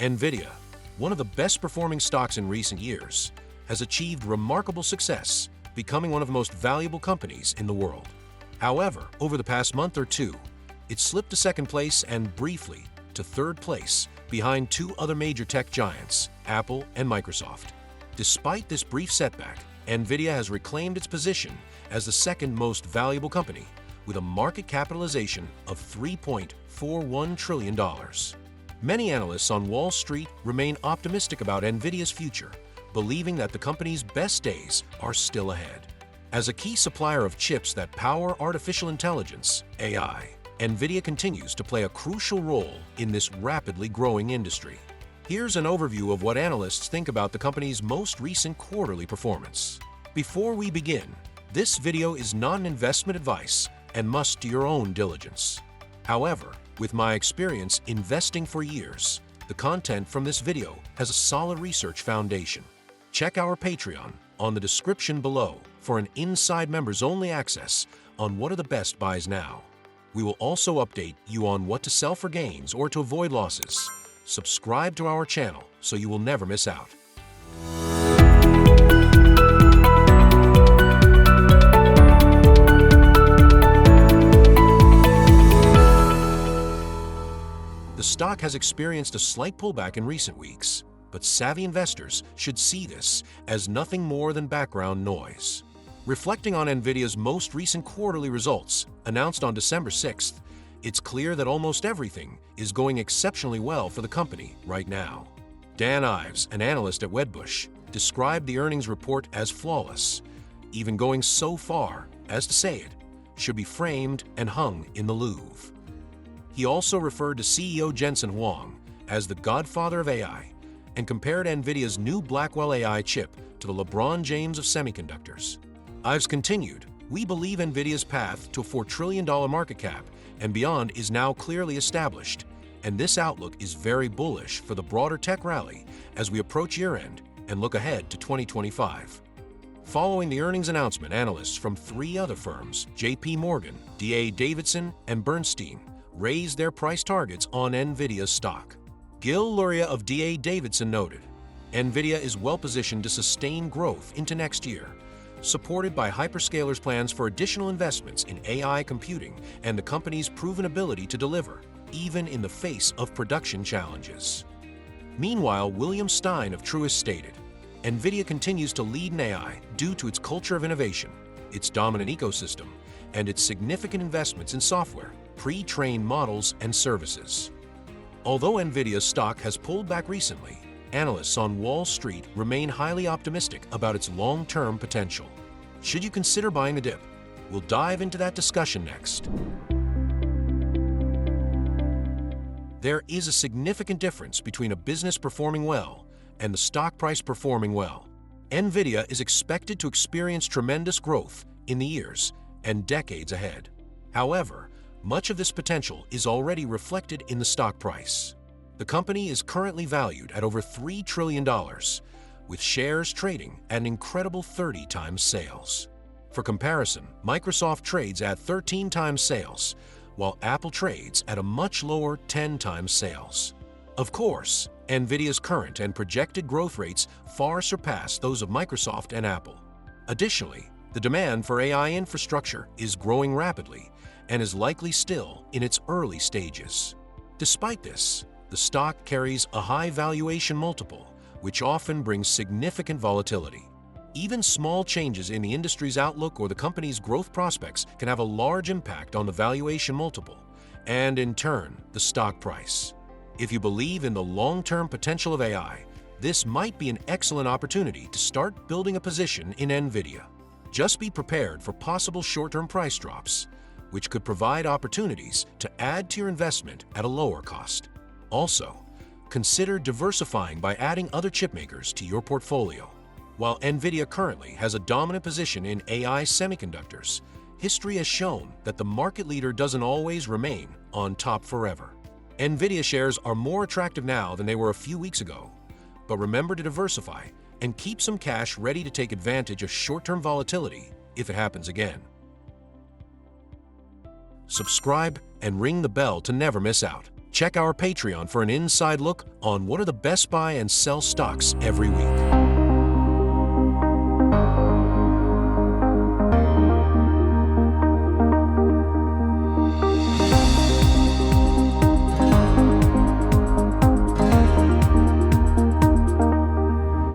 Nvidia, one of the best performing stocks in recent years, has achieved remarkable success, becoming one of the most valuable companies in the world. However, over the past month or two, it slipped to second place and briefly to third place behind two other major tech giants, Apple and Microsoft. Despite this brief setback, Nvidia has reclaimed its position as the second most valuable company with a market capitalization of $3.41 trillion. Many analysts on Wall Street remain optimistic about Nvidia's future, believing that the company's best days are still ahead. As a key supplier of chips that power artificial intelligence, AI, Nvidia continues to play a crucial role in this rapidly growing industry. Here's an overview of what analysts think about the company's most recent quarterly performance. Before we begin, this video is not an investment advice and must do your own diligence. However, with my experience investing for years, the content from this video has a solid research foundation. Check our Patreon on the description below for an inside members-only access on what are the best buys now. We will also update you on what to sell for gains or to avoid losses. Subscribe to our channel so you will never miss out. The stock has experienced a slight pullback in recent weeks, but savvy investors should see this as nothing more than background noise. Reflecting on Nvidia's most recent quarterly results, announced on December 6th, it's clear that almost everything is going exceptionally well for the company right now. Dan Ives, an analyst at Wedbush, described the earnings report as flawless, even going so far as to say it should be framed and hung in the Louvre. He also referred to CEO Jensen Huang as the godfather of AI and compared Nvidia's new Blackwell AI chip to the LeBron James of semiconductors. Ives continued, "We believe Nvidia's path to a $4 trillion market cap and beyond is now clearly established, and this outlook is very bullish for the broader tech rally as we approach year-end and look ahead to 2025. Following the earnings announcement, analysts from three other firms, JP Morgan, D.A. Davidson, and Bernstein, raised their price targets on Nvidia's stock. Gil Luria of D.A. Davidson noted, "Nvidia is well-positioned to sustain growth into next year, supported by hyperscalers' plans for additional investments in AI computing and the company's proven ability to deliver, even in the face of production challenges." Meanwhile, William Stein of Truist stated, "Nvidia continues to lead in AI due to its culture of innovation, its dominant ecosystem, and its significant investments in software, pre-trained models, and services." Although Nvidia's stock has pulled back recently, analysts on Wall Street remain highly optimistic about its long-term potential. Should you consider buying the dip? We'll dive into that discussion next. There is a significant difference between a business performing well and the stock price performing well. Nvidia is expected to experience tremendous growth in the years and decades ahead. However, much of this potential is already reflected in the stock price. The company is currently valued at over $3 trillion, with shares trading at an incredible 30 times sales. For comparison, Microsoft trades at 13 times sales, while Apple trades at a much lower 10 times sales. Of course, Nvidia's current and projected growth rates far surpass those of Microsoft and Apple. Additionally, the demand for AI infrastructure is growing rapidly and is likely still in its early stages. Despite this, the stock carries a high valuation multiple, which often brings significant volatility. Even small changes in the industry's outlook or the company's growth prospects can have a large impact on the valuation multiple and, in turn, the stock price. If you believe in the long-term potential of AI, this might be an excellent opportunity to start building a position in Nvidia. Just be prepared for possible short-term price drops, which could provide opportunities to add to your investment at a lower cost. Also, consider diversifying by adding other chipmakers to your portfolio. While Nvidia currently has a dominant position in AI semiconductors, history has shown that the market leader doesn't always remain on top forever. Nvidia shares are more attractive now than they were a few weeks ago, but remember to diversify and keep some cash ready to take advantage of short-term volatility if it happens again. Subscribe and ring the bell to never miss out. Check our Patreon for an inside look on what are the best buy and sell stocks every week.